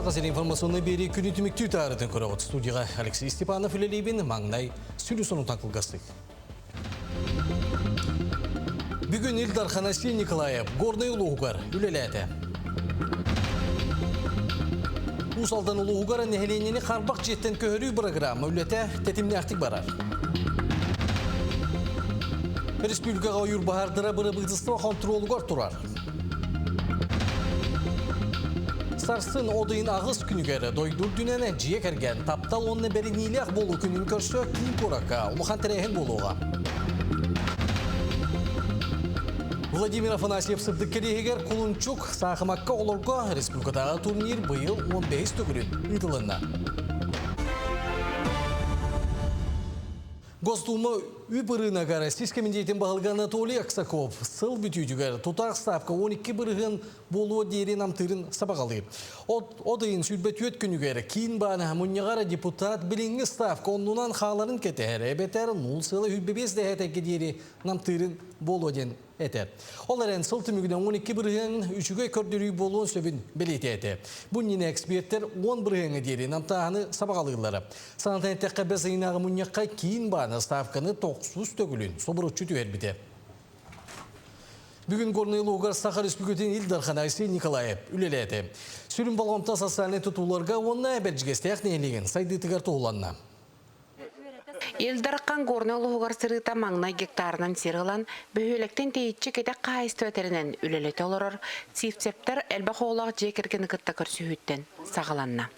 Сағасыр информационный бері күні түміктүү тарытын көріғыт. Студияға Алексей Степанов үлелейбін маңнай сүлісінің таңқылғастық. Бүгін Илдар Ханасий Николаев горный ұлығығар үлеләді. Усалдан ұлығығар нәхеленені қарбақ жеттен көхірі программа үлеті тетімне ақтық барар. Республикаға үйір бағардыра бұры бұғдыстыва контролығар тұрар. Сарсын одайын ағыз күнігері дойдур дүнені жие кәрген таптал онны бәрі нейлек болу күнін көрсі кейін қораққа ұлыған тірейін болуға. Владимир Афанасьев сырдық керегер Құлынчук сақымаққа оларға республикадағы турнир бұйыл 15 түгірін ұйтылынна. Госдума үбіріна ғара сискамендейтін бағылға Анатолий Аксаков сыл бүтүйдігер тұтақ ставка 12 бірігін болуы дейрен амтырын сабағалыр. Одайын сүрбет өт күнігер кейін баны мұнығара депутат біліңгі ставка онынан қаларын кетер, әбетер 0 сылы үббебес дәхетекі дейрі намтырын болуы ден әтер. Оларын сыл түмігінен 12 бірігін үшіге көрдірі болуын сөбін білеті әті. Бұннен эксперттер 10 бірігіні дейрі намтағаны сабағалырлары. Санатан әттәққа бәз айнағы мұныққа кейін баны ставканы тоқсыз төгілін собыр үтчүту әрбіте. Бүгін Горныйлы Уғар Саха Республикатын Илдар Ханасий Николаев үлеләді. Сүрін балғамта социальный тұтуларға онына әбәржігесті әқнейлеген сайды тігар тоғыланна. Илдарқан Горныйлы Уғар сырыта маңнай гектарынан серғылан бөхеліктен тейітші кеті қайысты өтерінен үлелеті олырыр, сифцептер әлбақ олақ жекерген күтті көрсі хүттен сағаланна.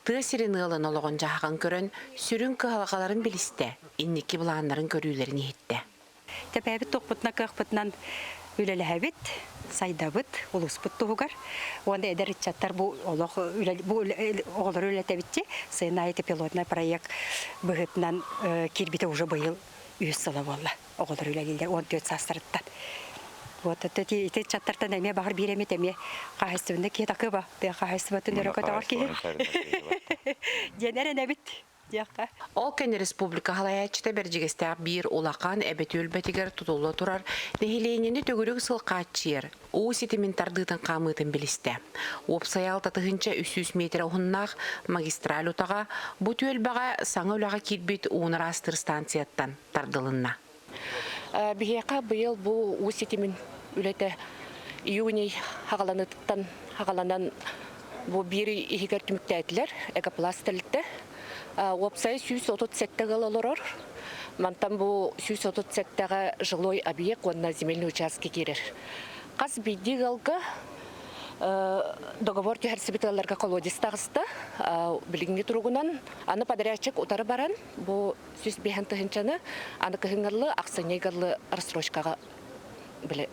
Тығы сирен ұлын олығын жағаған көрін сүрін қығалағаларын білісті, иннекі бұлағандарын көрілерін ехетті. Тәпәбіт тоқпытына қықпытынан үлелі әбіт, сайдабыт, ұлыспыт тұғығар. Онда әдір итчаттар бұл оғылыр үлеті бітті. Сыйна айты пилотный проект бұғытынан келбеті уже бұйыл үйіз сылы болы. Оғылыр үлелілер 14 састырыттан. Вот это те чаттартан әме бағыр беремет әме қағыстыбында кет ақы ба. Қағыстыбатын өрі көтағар ке. Денерен әбіт. Ол кәне республика халаячыта бәржігістәк бір олақан әбет өлбәтігер тұтулы тұрар, нәхиленені төгірік сылқатчыр, оу сетімен тардытын қамытын білісті. Опсаял татығынша 300 метр ұғыннақ магистраль ұтаға, бұт өлбәға саңа өліға келбет уыныр астыр станцияттан тардылынна. Бігеқа бұйыл бұл оу сетімен өлеті июней хағаланан бұл бірі егер түмікті әділер, экопластылықты. Опсай 137 ғылылырыр. Мантан бұл 137 жылой объект онна земельный участке керер. Қаз бейді ғылғы договор түйәрсібіталарға колодис тағысты. Білігінге тұрғынан аны падарячық ұтары баран. Бұл 105 тұхынчаны аны кіхіңгірлі ақсанегірлі рассрочкаға білі.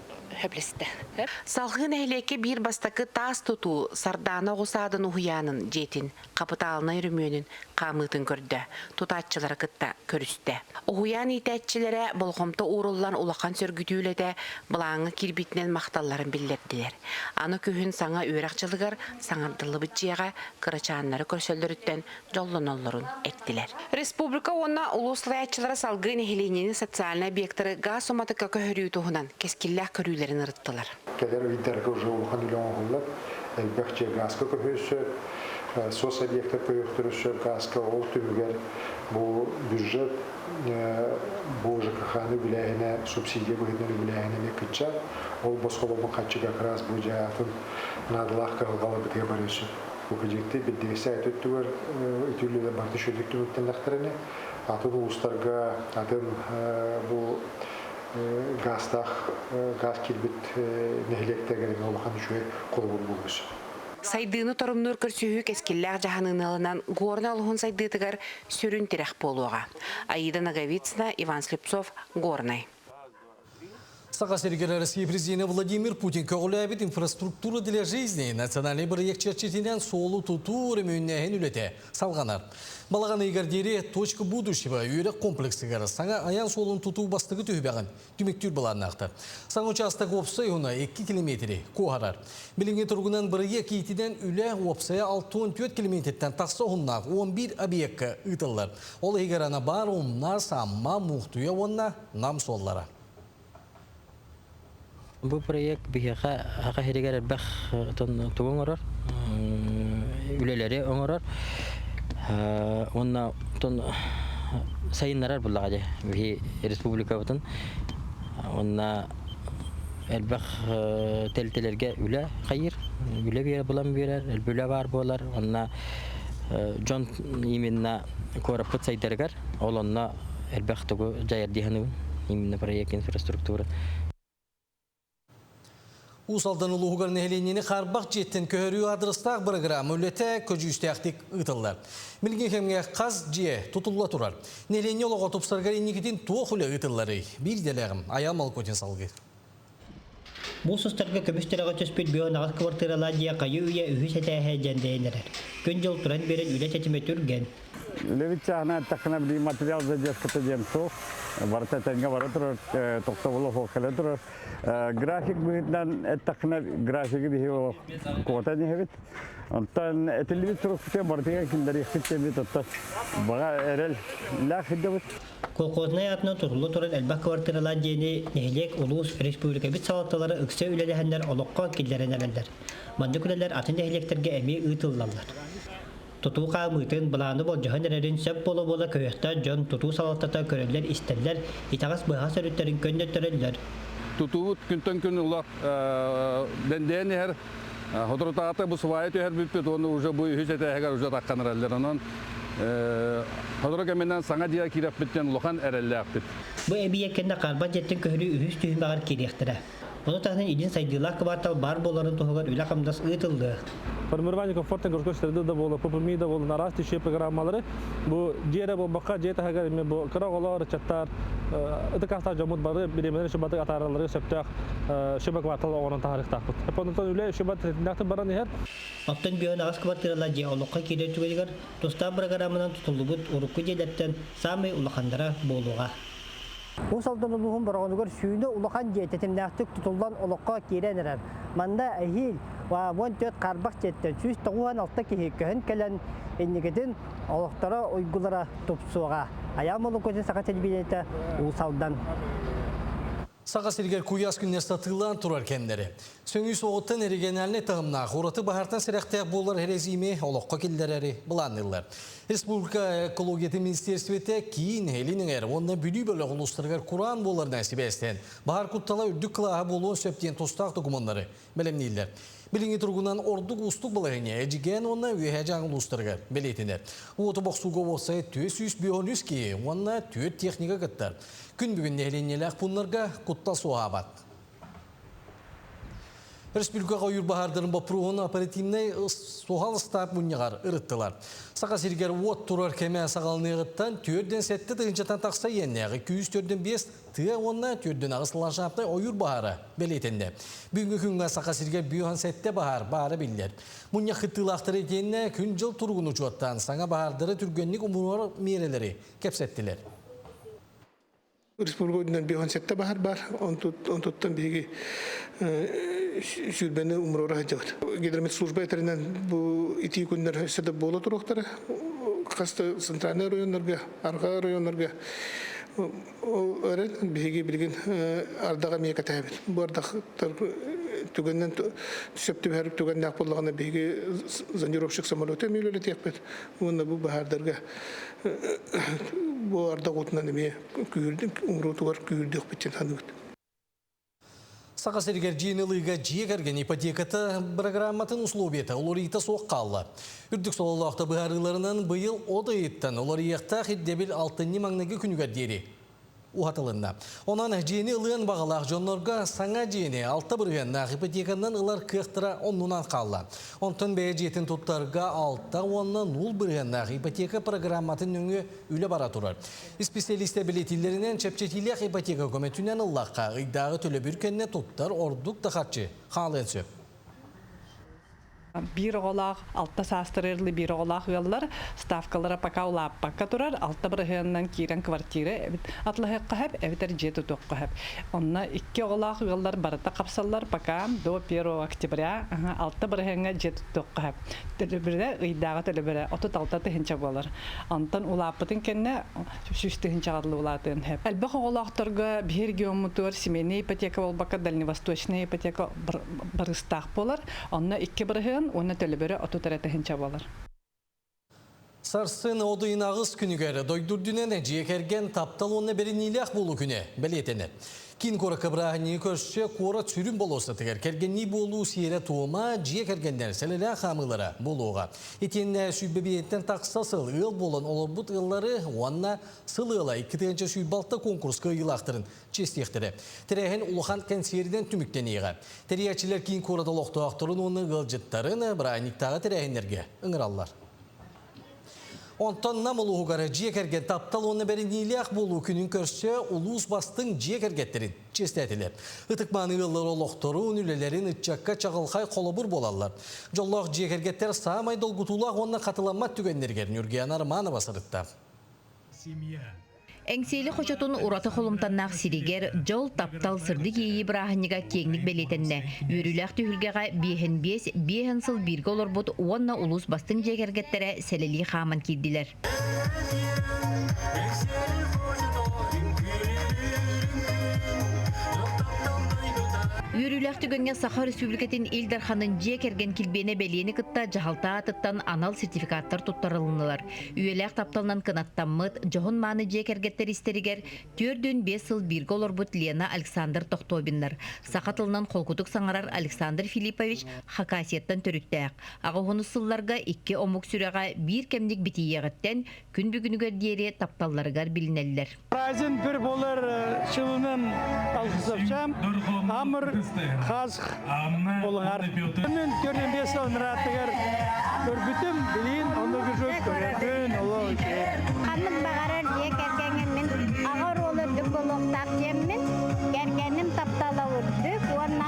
Салғын әйлеке бір бастақы тас тұту сардана ғысадын ұғыянын жетін қапыталына үрімөнін қамытын көрді. Тұтатчылары күтті көрісті. Ұғыян етәтчілері болғымты орылан ұлақан сөргітүүледі бұлаңы кирбетінен мақталарын білдерділер. Аны көхін саңа өрақчылығыр саңардылы бұтжияға қырачанлары көрсөлдіріттен жолын олырын әттілер. Республика онна ұлыслаятчылары салғын әйленені социальный объекттары газ оматықа көхірі тұғынан кескілләқ көрілерін ұрыттылар. Кәдер үйдергі ұжы ұлған үлен оғылып, әлбәқче газқа көрсі, сос объекттар көйіқтірісі, газқа ол түмігер бұл бюджет, бұл ЖКХ-ны біләйіне, субсидия бұғыдары біләйіне мекітча, ол босқолымын қатшы қақыраз бұл жағатын надылақ қағылғалы бітіге барысы. Бұл көжекті білдегісі әт өттігер үтілі барды шөлдікті өттен дақтырыны, атын ұлыстарға, атын бұл газ келбет нәхілектәгерін олған үші қолы болуыз. Сайдыны торымныр көрсүйі кескілләқ жағанын алынан ғорын алуын сайдытығар сүрін терек болуға. Аида Наговицына, Иван Слепцов, Горный. Саха Сергея России президент Владимир Путин көғілі инфраструктура для жизни национальный проект черчетінен солу тұту ремеуннәхен үлеті салғанар. Балаған егердері точка будущего үйрек комплексігер саңа аян солын тұту бастығы түйбәғін түмектүр баланын ақты. Саңа участық опсай ұна 2 километрі қоғарар. Біліңе тұрғынан бірге кейтіден үлі опсая 64 километрден тақсы ұннақ 11 объекті ұйтылар. Ол егерана бар ұмна самма мұқтуя онна нам соллара. Бұл проект бігеға херегер әлбәқ тұғын ұрыр. үлелери оңорор. Онна тон сайыннарар буллагаде би республика бутун. Онна элбах телтелерге үле хайыр, үле бер булам берер, үле бар болар. Онна Джон именно корапыт сайдергар, олонна элбах тугу жайыр диханы именно проект инфраструктура. Усалдан улуғығар нәхеленені қарбақ жеттен көрі адрыстақ программа үлеті көжістіяқтик ұтылар. Мілген кемге қаз же тұтылла тұрар. Нәхелене олыға тұпсарғар енекетін туық үлі ұтылары. Bir деләғім аямал көтен салғы. Бұл сұстарға көмістіріға төспет бүйін ағыз квартиралар жия қайы үйе үйіс әтәйі жәндейінерер. Көн жыл тұран берін үлі тәтіме түрген. Левитчана тахна бли материал задержка демсо варта тенга варатор токтоволо хокалетор график битнан тахна график бихо кота не хевит антан телевизор фте бартия киндери хитте бит отта бага эрел ла хиддет Колхозная атна турлы туран элбак квартиралар жиени нехлек улус республика бит салатталары ыксы үлелехендер олоққа киллеренелер. Манды күлелер атын нехлектерге эми ыйтыллалар. Туту қамытын бұланы бол жохан әрерін сөп болы көйекті жон туту салаттата көрелер истерлер, итағас бұға сөріттерін көндеттірелер. Туту күнтен күн ұлақ дәнден әр Ходыртағаты бұл сұвайы түйер бүппет, оны уже бұл үйсеті әгер уже таққан әрелер. Онын Ходыры кәменен саңа дия кирап біттен ұлған әрелі әппет. Бұл әбі екенде қарбан жеттен көхірі үйіс түйін бағар керектірі. Оны тағынан един сайдылақ квартал бар боларын тұғығар үлі қамдас ұйтылды. Формирование комфортной городской среды да было, попуми да было, нарастающие программы. Бу жере бу бака жете хагар ме бу караголар чаттар. Это каста жамут бары биремелер шубаты атаралары септак шуба квартал орын тарих тақпыт. Эпонтон үле шубаты нақты баран ехер. Аптан бүйін ағыз квартиралар же олыққа керет түгелгер, достан программынан тұтылығыт ұрыққы жедеттен самый ұлақандыра болуға. Усалдан улуғын барғанығыр сүйіні ұлақан жететімнәқтік тұтылдан ұлыққа керенерер. Манда әйіл ва 14 қарбақ жеттен сүйіс тұғуған алта кехеккіхін кәлін еннігетін олықтара ойгулара тұпсуға. Аям олы көзін сақа тәлбейеті усалдан. Саға сергер күйас күннер сатылан тұрар кәндері. Сөңі соғыттан әрегенәліне тағымна қораты бағартан сірәқтәк болар әрезіме олыққа келдерәрі бұланылар. Республика экологияты министерстветі кейін әлінің әрі онына бүлі бөлі құлыстырғар Құран болар нәсібе әстен. Бағар құттала үрдік қылаға болуын сөптен тостақ документары білімнейлер. Біліңі тұрғынан ордық ұстық бұлағыне әжіген онына өйе жаңыл ұстырғар білетінер. Оты бақсуға болса төс үс бүйон үс ке, онына төт техника қыттар. Күн бүгін нәхленеләқ бұнларға құттал соғабат. Республикаға үйір бағардырын бапыруғын оперативнай соғал стап мұнығар ұрыттылар. Сақа сергер от тұрар кәме сағалыны ғыттан түрден сәтті тұғыншатан тақса еннәғі 204-5 тұға онына түрден ағысылан шаптай ойыр бағары белетінде. Бүгінгі күнға сақа сергер бүйіған сәтті бағары білдер. Мұнық қыттылақтыр екеніне күн жыл тұрғын ұчуаттан саңа бағардыры түргенлік ұмырар мерелері кәпсеттілер. Республика өдінен бүйіған сәтті бағар бар, он тұттан бейгі сүрбені умрора хажалар. Гидромет служба етерінен бұл ити күндер өседі болы тұрықтары. Қасты центральный районларға, арға районларға өрен бейге білген ардаға мейка тәбіл. Бұл ардақтар түгеннен түсепті бәріп түгенне ақпылығына бейге зондировщик самолеты мейлелі текпет. Оны бұл бағардарға бұл ардақ отынан еме умротуғар күйірдік беттен танығыд. Сақа сергер жиынылыға жиекерген ипотекаты программатын условиеті оларыйта соққалла. Үрдік солалақта бұғарыларынан бұйыл одайыттан оларыяқта хиддебіл алтынны маңнығы күнігер дері. Уғатылында. Онан жиыны ылыған бағалақ жонларға саңа жиыны алты бұрғанна ипотекандан ылар қықтыра оннынан қалла. Онтын бәе жетін тұттарға алта оннан ұл бұрғанна ипотека программатын өңі үлі бара тұрар. Специалисті білетілерінен чәпчетілек ипотека көметінен ыллаққа ұйдағы төлі бүркенне тұттар ордық тақатчы қалын сөп. Bir oğlaq, altta sastırırlı bir oğlaq yollar, stavkalara paka ulapakka turar, altta bırığından kiren kvartire, atlı hekka hep, eviter jetu tokka hep. Onna iki oğlaq yollar barata kapsallar paka, do 1 oktября, altta bırığına jetu tokka hep. Tülübürde, ıydağı tülübürde, otut altta tıhınca bolar. Ondan ulapatın kenne, süs tıhınca adlı ulatın hep. Elbaq oğlaqtarga bir geomutur, semeyne ipoteka olbaka, dalnivostочная ipoteka barыстaq bolar. Onna iki bırığın баран, оны төлөбөрө оту таратыхын чабалар. Сарсын одыйын ағыз күнігері дойдурдүнен жекерген таптал онына берін илях болу күні білетені. Кин кора кыбрағыны көрші кора түрін болусы тігер. Кергенні болу сиере туыма жекергендер сәлелі қамылары болуға. Етенне сүйбебейеттен тақса сыл ыл болын олар бұт ыллары оанна сыл ыла 2-ші сүйбалты конкурсқа илақтырын честектірі. Тірәхін ұлыған кәнсерден түміктен еға. Тәриячілер кин корада лоқты ақтырын оны ғылжыттарын бірайниктағы тірәхіндерге ұңыралар. Онтан намылы ұғары жекерген таптал оны бәрін елек болу күнін көрсе ұлыс бастың жекергеттерін честетілер. Үтікманы ұлылар олықтыру үнілелерін үтчакка чағылқай қолыбыр болалар. Жоллақ жекергеттер саамай долгутулақ онына қатыламат түгендергерін Үрген Арманова сырытта. Әңсейлі қочатын ураты қолымтаннақ сиригер жол таптал сырды кейі бірағыныға кеңнік белетінне. Үріләқ түйілгеға бейхін бес, бейхін сыл біргі олар бұд онна ұлыс бастың жегергеттері сәлелі қамын кейділер. Үріләқ түгенге Саха Республикатын Илдарханын жекерген килбені бәлені кытта жағалта атыттан анал сертификаттар тұттарылынылар. Үйеләқ тапталынан кынаттаммыт, жоғын маны жекергеттер истерігер, түрден 5 сыл біргі олар бұт Лена Александр Тоқтобинлар. Сақатылынан қолкутық саңарар Александр Филиппович Хакасияттан түріктәк. Ағығыны сылларға 2 омық сүреға 1 кемдік бітейегіттен күн бүгінігер дейре тапталларығар білінелілер. Разин бір болар шылынан алғызапшам, амыр Хаз олар. Мен көрген 5 сал мұраттығар көрбітім білейін, оны күшөк көрген олар. Қанын бағарар дие кәргенген мен ағыр олар дүк олықтақ жеммен, кәргенім таптала өрдік, онна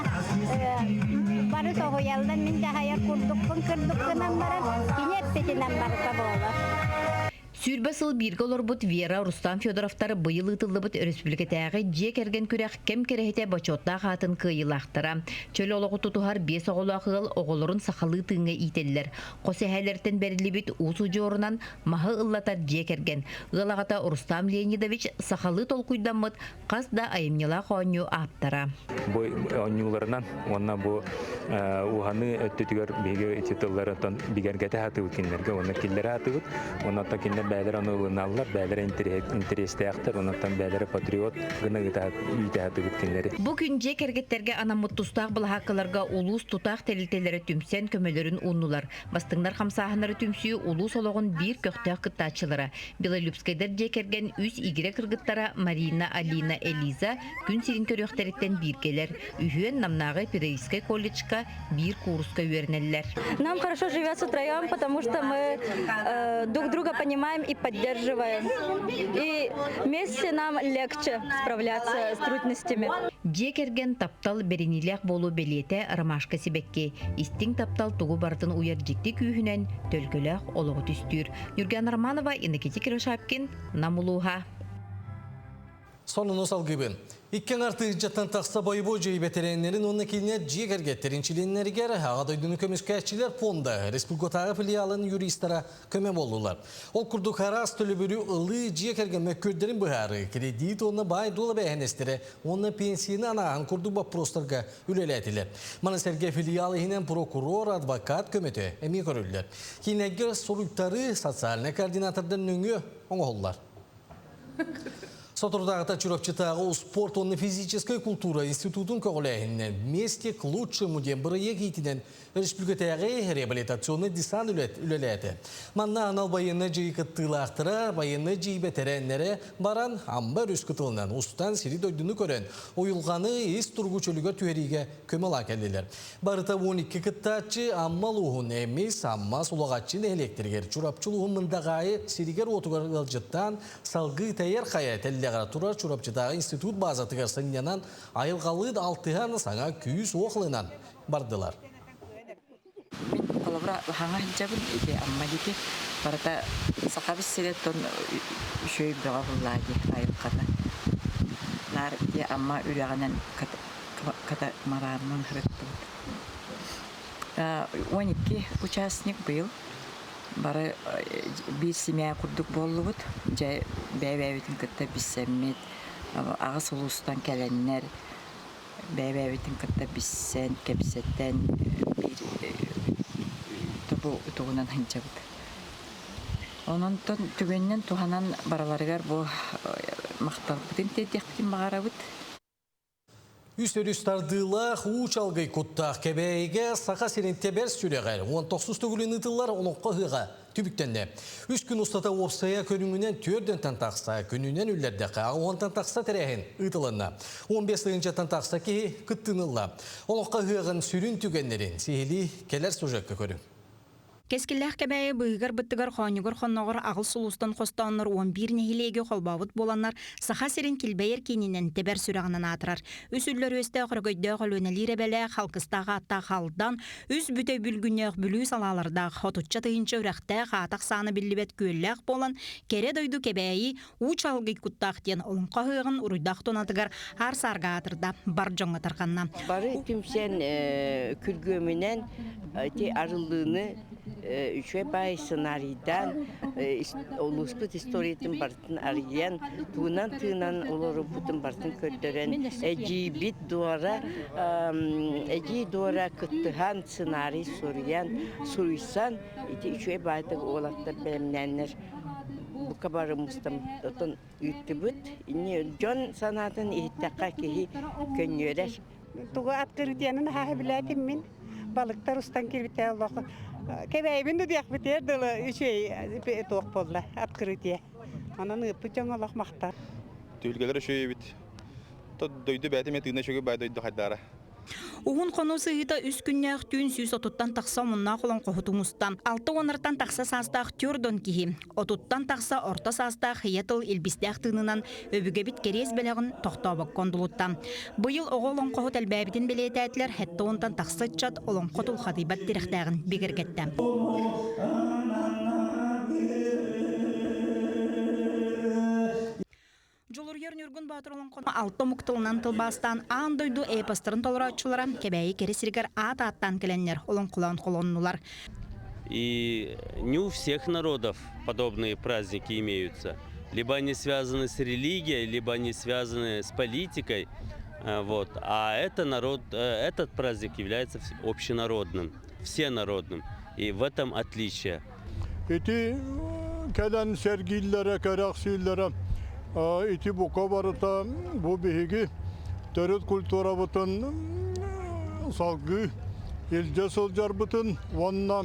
бары соғыялдан мен жағайар күрдікпін кірдікпінен барам, кенет бетінен барыса болар. Сүрбе сыл біргі олар бұд Вера Рустам Федоровтары бұйыл ұтылы бұд республикатағы жек әрген күрәқ кем керехете бачотта қатын кыйылақтыра. Чөл олығы тұтуғар 5 оғылақығыл оғылырын сақалы тыңы ителілер. Қосы әлерттен бәрілі біт ұсу жорынан мағы ұллатар жек әрген. Ғылағата Рустам Леонидович сақалы толқуйдан мұд қасда айымнела қоңы аптара. Бұл оңыларынан, онна бұл уғаны өттетігер бейгі ететілерін бігергеті хаты өткенлерге, оны келдері хаты өт, онна та бәлер аны ұлыналар, бәлер интересті ақтар, онаттан бәлері патриот ғына үйті хаты өткенлері. Бұл күн жек әргеттерге анамыт тұстақ бұл хақыларға улус тұтақ тәлітелері түмсен көмелерін ұннулар. Бастыңдар қамсағынары түмсүйі улус олығын бір көқтәқ қыттачылары. Белолюбскайдар жек әрген үз игіре кыргыттара Марина, Алина, Элиза күн сирин көріқтеріктен бір келер. Үйен намнағы педагогической колледжка бір курска үйернелер. Нам хорошо живется втроем, потому что мы друг друга понимаем и поддерживаем. И вместе нам легче справляться с трудностями. Жекерген таптал беренилек болу белете ромашка себекке. Истин таптал тугу бартын уяр жикти күйінен төлгілек олығы түстүр. Үрген Арманова, Иннекети Кирошапкин, Намулуха. Сонын осал гибін. Иккен арты жаттан тақса байыбо жей бетеренлерін онына келіне жегергеттерін чиленлергер ағадойдыны көмескәтчілер фонда республикатағы филиалын юристара көме болулар. Ол күрді қарас төлі бүрі ұлы жегерген мәккөрдерін бұхары кредит оны бай долы бәйінестері оны пенсияны анағын күрді бапростарға үлелетілер. Маны сәрге филиалы хинен прокурор, адвокат көметі әме көрілдер. Кейінегер соруйттары социальный координатордан өңі оңғолар. Сотрудагата Чуровчатагу спорт он физическая культура институтун коголяйнен вместе к лучшему дем проектитен республикатагы реабилитационный десант үлелети. Манна анал военный жийкыттылактыра военный жийбетереннере баран амбар үскытылынан устан сири дойдуну көрен оюлганы эс тургучулуга түйериге көмала келдилер. Барыта 12 кыттачы аммалугун эмес амма сулагачын электригер чурапчулугун мындагайы сиригер отугар ылжыттан салгы тайер кая Тура Чурапчатагы институт базаты гарсынянан айылғалыд алтыған саңа күйіс оқлынан бардылар. Мен қолабыра хаңа жабын ете амма деке барата сақабыз селеттон үшөй бұға бұллади айылқана. Лар де амма үріғанан ката марарынан хырықты. 12 участник был. Бары bir семья курдук боллубут, жай бәйбәбитин кытта биссеммет, агыс улустан келеннер, бәйбәбитин кытта биссен, кепсеттен бу тугунан хынчабыт. Ононтон түгеннен туханан бараларыгар бу мактал бутын тетектин багарабыт. Үстөрүстардыла уч алгый куттах кебейге саха сирин тебер сүрегер. 19 төгүлүн ытылар олонко хыга түбүктенде. 3 күн устата опсая көнүнүнен төрдөн тантакса, күнүнен үллердеке 10 тантакса терехин ытылына. 15 тантакса ки кыттынылла. Олонко хыгын сүрүн түгеннерин сихили келер сюжетке көрүн. Кескиллах кебәйе быйгар быттыгар хонюгар хонногор агыл сулустан костаннар 11 нехилеге холбавыт боланнар саха серин килбейер кининен тебер сүрәгенен атырар. Үсүллөр өстә хөргөйдә гөлөнәлире белә халкыстага атта халдан үз бүтә бүлгүнәк бүлү салаларда хотучча тыйынча үрәхтә хатак саны биллибет көлләк болан кере дойду кебәйи уч алгы куттактен олонка хыгын уруйдак тонатыгар ар сарга атырда бар жоңга тарганна. Бары тимсен күлгөмүнен ти арылдыны üçe bay ssenariden olusput historiyetin bartın arayan tığınan oluru putun bartın kötüren ecibit duvara kıttıhan ssenari soruyan iti üçe bayda olakta bilimlenler bu kabarımızdan otun ütübüt John sanatın ihtiqa ki könürer. Tuğu atkırıdiyanın hahibilatim min balıktar ustan kirbite Allah. Kebeyibin de diyak biter de şey toq bolla atkırıdiya. Anan ıpıcan Allah maktar. Tülgeler şöyle bit. Tad doydu bәтеме тыгына şöyle bay doydu haddara. Угун конусы ыта үс күннәк түн сүз отуттан такса мунна колон кохутумустан. 6 оныртан такса састах төрдон кихи. Отуттан такса орта састах ятыл илбистәк тынынан өбүгө бит керез белегин тохтобок кондулутта. Быйыл оголон кохут элбәбитин белетәтләр хәтта онтан такса чат олон котул хатыбат тирәхтәгин бигергәттә. Жолурьер Нюргун Батыролон кону алты муктылынан тылбастан андойду эпостарын толуратчылара кебейи кересиргер ат-аттан келеннер олон кулан колоннулар. И не у всех народов подобные праздники имеются. Либо они связаны с религией, либо они связаны с политикой. Вот. А этот праздник является общенародным, всенародным. И в этом отличие. Эти келен сергиллere, караксиллere ити bu kabarıta bu bihigi törüt kultura butun salgı ilce solcar butun vanna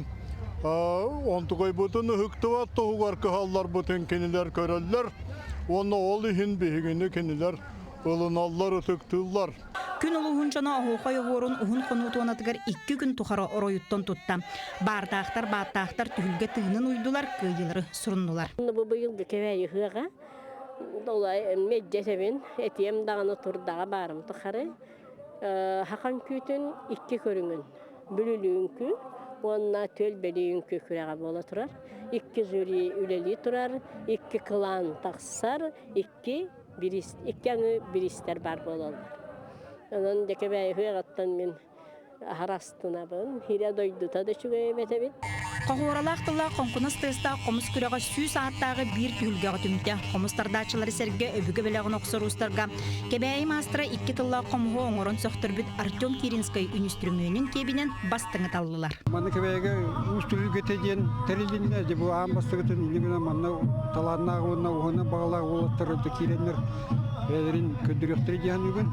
ontukoy butun hüktıvat tohugar kıhallar butun keniler körəller vanna ol ihin bihigini keniler ılınallar ıtıktıllar. Күн улуһунчана оһуохай оһуорун уһун хонуутуанатыгар 2 күн тухара ороюттан тутта. Баартаахтар, бааттаахтар түһүлгэ тыынын уйдулар, кыйылары суруннулар. Бу быйыл кебәйи хыга долай меджесебин этием даганы турдага барым тахары. Хақан күтүн 2 көрүнгөн. Бүлүлүнкү, онна төл белиүнкү күрәгә бола турар. 2 зөри үлели турар, 2 кылан таксар, 2 биристер бар болалар. Onun dekebey hıyagattan min harastına bun, hira doyduta da şügeye betebit. Qohoralaqtıla qonqunus testa qomus kürağa süy saattağı bir tühülgəğı tümüte. Qomustardaçıları serge öbüge beləğin oqsarustarga. Kebeyim astıra 2 tılla qomuğu oңорun söktürbüt Artyom Kirinskay Ünistrümünün kebinen bastığını tallılar. Manı kebeyge üstülü getediyen terilinde bu ağambastığıtın iligine manna talannağı ona bağlağı olattırıdı kirenler. Belerin ködürüktürü diyen ügün.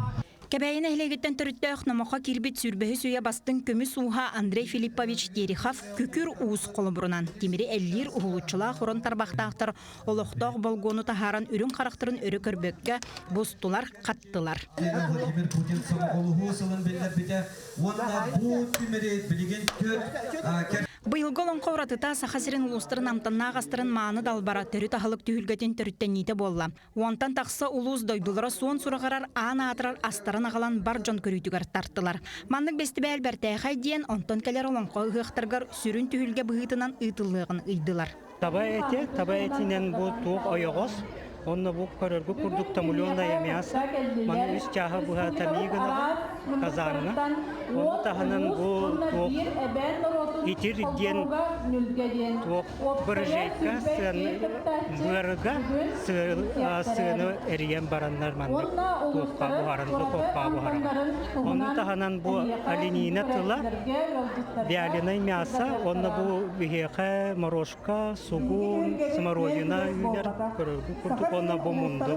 Кебәйін әхлегеттен түріттәқ намаға кирбет сүрбәхі сөйе бастың көміс уға Андрей Филиппович Терехов күкір уыз қолы бұрынан. Темірі әллер ұғылычыла құрын тарбақтақтыр, олықтақ болғоны тахаран үрін қарақтырын өрі көрбекке бұстылар, қаттылар. Бұйылғы лонқа ұратыта сақасырын ұлыстырын амтанна ағастырын маңы далбара түрі тағылық түйілгетін түріттен ниті болла. Уантан тақсы ұлыз дойдулары суын сұрағарар ана атырар астарын ағалан бар жон көрійтігер тарттылар. Маңның бәсті бәл бәртәйхай дейін онтан кәлер олонқа ұғықтырғар сүрін түйілге бұғытынан ұйтылығын ұйдылар. Таба етінен бұл туық ойығыз. Онна бұл көріргі күрдікті миллионда емеясы. Маңның үз чағы бұға тамигіна қазанына. Оны тағынан бұл туық итир ден бұржайка бұйырға сыны әриен бараннар манды тоққа бұғарынды тоққа бұғаран. Оны тағанан бұл оленина тыла бәліні мяса, оны бұл бігеқі, морошка, сугун, смородина үйлер көріргі күрдік, оны бұл мұнды.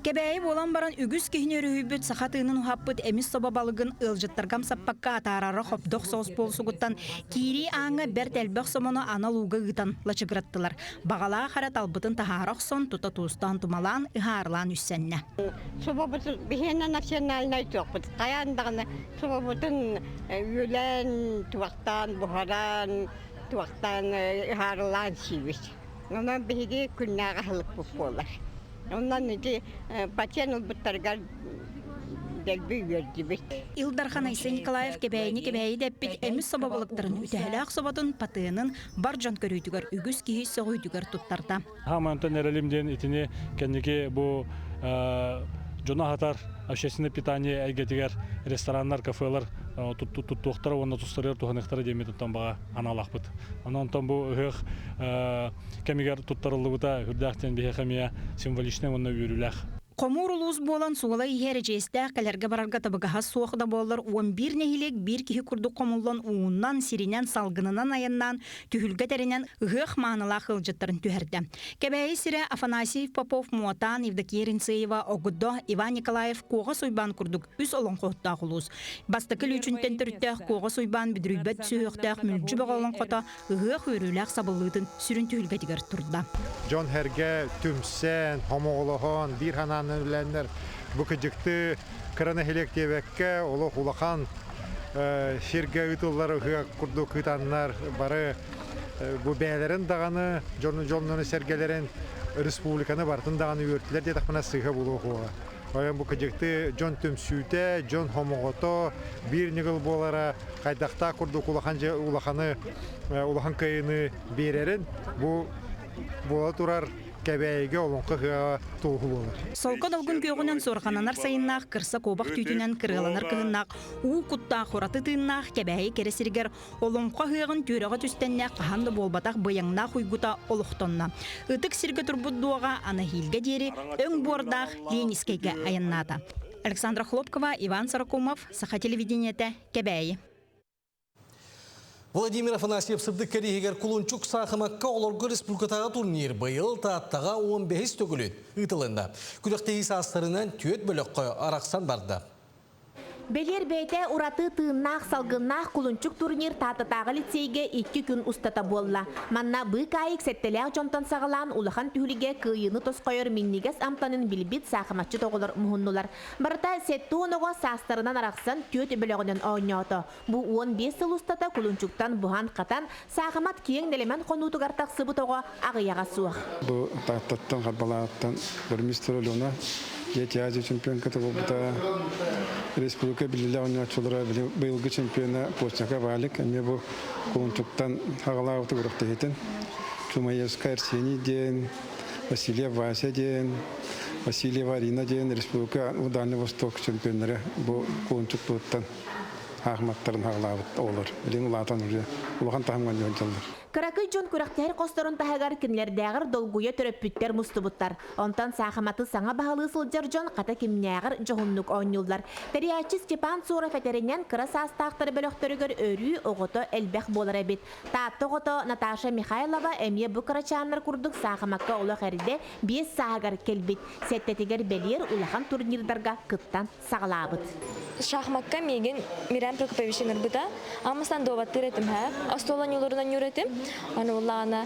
Кебәйі болан баран үгіз кейіне өрігібіт сақатығының ұхаппыт әміз соба балығын ылжыттаргам саппаққа атарары қопдық соғыс болсуғыттан кири аңы бәрт әлбәқ соманы аналуға ғытан лачыгыраттылар. Бағала қарат албытын тахарақ сон тұта туыстан тұмалан ұхарылан үссәнне. Соба бұтын бігені национальный тоқпыт. Қаяндағыны соба бұтын үлән, туақтан, бұхаран, туақтан ұхарылан сейбіс. Онан бігі күннәға хылық бұп болар. Ondan önce paten olbutlargar delbi verdi bit. Илдархан Айсен Николаев кебәйі дәппет әміз собабалықтарын үтәлі ақсобатын патыының бар жан көрүйдігер үгіз кейі соғүйдігер тұттарда. Хамантан әрелімден итіне кәндеке бұл жона хатар общественное питание әйгетігер ресторандар, кафелар туттуқтары, оны тұстарыр туғанықтары деме тұттан баға аналақ бұд. Онан тон бұл ұғық кәмегер тұттарылы бұта үрдәқтен бейе қамия символичный оны үйіріләқ. Комур улус болан суғала иһер жестәк кәләргә барарга табыгаһа суохда боллар 11 нәһилек бир киһи курдук комуллан ууннан сиринен салгынынан аяннан түһүлгә тәренен ыгых маанала хылжыттарын түһәрдә. Кәбәйи сире Афанасьев, Попов, Муатан, Евдокия Ринцеева, Огудо, Иван Николаев куга суйбан курдук үс олон қоттақ улус. Бастыкыл үчүнтен төрттәк куга суйбан бидрүбәт сүйөктәк мүлҗү багалан кота ыгых үрүләк сабыллытын сүрүн түһүлгә тигәр турда. Жон хәргә түмсән, хомоголохон, бир хананы bilenler bu kıcıktı kırana helektevekke oluk ulakan şirge ütülleri hıyak kurdu kıtanlar barı bu beylerin dağını jonunu sergelerin respublikanı bartın dağını yürüttüler diye takmana sığha buluğu. Oyan bu kıcıktı jon tümsüte, jon homogoto bir nigıl bolara kaydakta kurdu ulakanı ulakan kayını bererin bu bola turar Кәбәйге олонқы туғы болар. Солқа долгын күйгінен сорғананар сайыннақ, кырса кобақ түйтінен кырғаланар кығыннақ, уу құтта қораты тыыннақ, кәбәйі кересіргер олонқа хүйгін түріға түстеннәқ, қағанды болбатақ бұяңнақ ұйгыта олықтонна. Үтік сірге тұрбұд дуаға ана хилге дері өң бордақ Ленискейге аяннада. Александра Хлопкова, Иван Саракумов, Саха телевидениеті, Кәбәйі. Владимир Афанасьев сыбды кәрігер Кулунчук сақымаққа оларға республикатаға турнир бұйыл тааттаға 15 төгілет ұйтылында. Күдіқтегі састырынан түйет бөліққа арақсан барды. Белер бейте ураты тыыннақ салгыннақ Кулунчук турнир татытағы лицейге 2 күн устата болла. Манна бұйк айық сәттеләқ жонтан сағылан улахан түйіліге күйіні тосқойыр миннигес амтанын білбет сақыматчы тоғылар мұхыннулар. Барыта сәтті оныға састырынан арақсан түйет бөліғінен ойнауты. Бұ 15 сыл устата Кулунчуктан бұған қатан сақымат кейін нелемен қонутығартақ сыбытоға ағияға суақ. Бұ таттаттан қарбалаттан бірместер өліғына Ети Азия чемпионкаты болбыта республика билилер ойнатчылары быйылгы чемпиона постняка валик. Эме бу Кулунчуктан хагалаавыты уракта кетен. Чумаевская Арсений ден, Васильев Вася ден, Васильева Арина ден республика Дальний Восток чемпиондары бу Кулунчуктан ахматтарын хагалаавыт олар. Билин улатан уже улахан тахамган жончалар. Каракый жон күрәктәр қостырын тахагар кинләрдәгір долгуя төрөппүттер мустубуттар. Онтан сахаматы саңа бағалы сылжар жон қата кимнәгір жоғынлық ойнылдар. Тәриячи Степан Сура фәтерінен кыра састақтары бөліқтөрігер өрі оғыто әлбәқ болар әбет. Таатты оғыто Наташа Михайлова әмие бұ қырачанлар күрдік сахамаққа олық әріде 5 сағагар келбет. Сәттетігер бәлер улахан турнирдарға кыттан сағалабыт. Шахмакка меген Мирам Прокоповичен ырбыта, амыстан доваттыр этим ха, астолан юларынан юретим. Аны уллана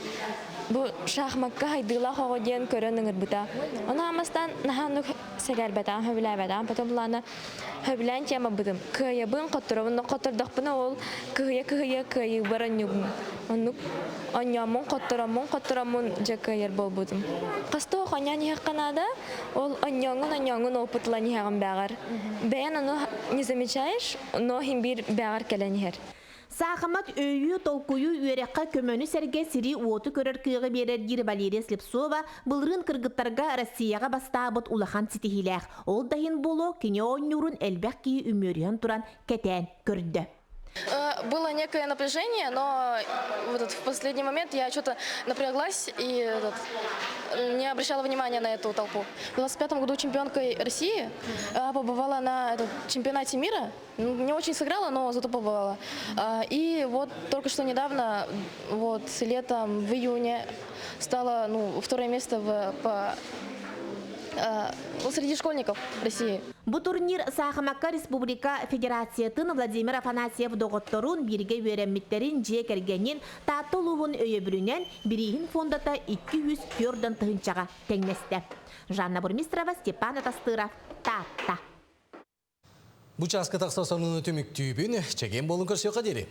бу шахмакка хайдыла хого ден көрөнүң ырбыта. Аны амыстан наханук сегербетан хөбүләбетан, потом уллана хөбүлән тема быдым. Кыябын котторун коттордакпына ол кыя баран юг. Аны анямын котторамын жакайыр болбудум. Касто ханян яканада ол аньяңын опытлан ягын багар. Бәян аны не замечаешь, но химбир багар келенер. Сахамат өйі толкую үйерекқа көмөні сәрге сири уоты көрір күйігі берер дир Валерия Слепцова бұлырын кыргыттарға Россияға бастабыт улахан ситихиләқ. Ол дайын болу кене ойнурын әлбәқ кейі өмөріен туран кәтән көрді. Было некое напряжение, но в последний момент я что-то напряглась и не обращала внимания на эту толпу. В 2025 году чемпионкой России побывала на чемпионате мира. Не очень сыграла, но зато побывала. И вот только что недавно, летом, в июне, стала второе место среди школьников России. Бу турнир Сахамакка Республика Федерациятын Владимир Афанасьев доғытторун бирге вереммиттерин жекергенин татылуын өйөбүрүнен бирихин фондата 200 фьордан тыгынчага теңнесте. Жанна Бурмистрова, Степан Атастыров, Татта. Бұ часка тақсасанын өтімік түйбін, чеген болын көрсе қадері.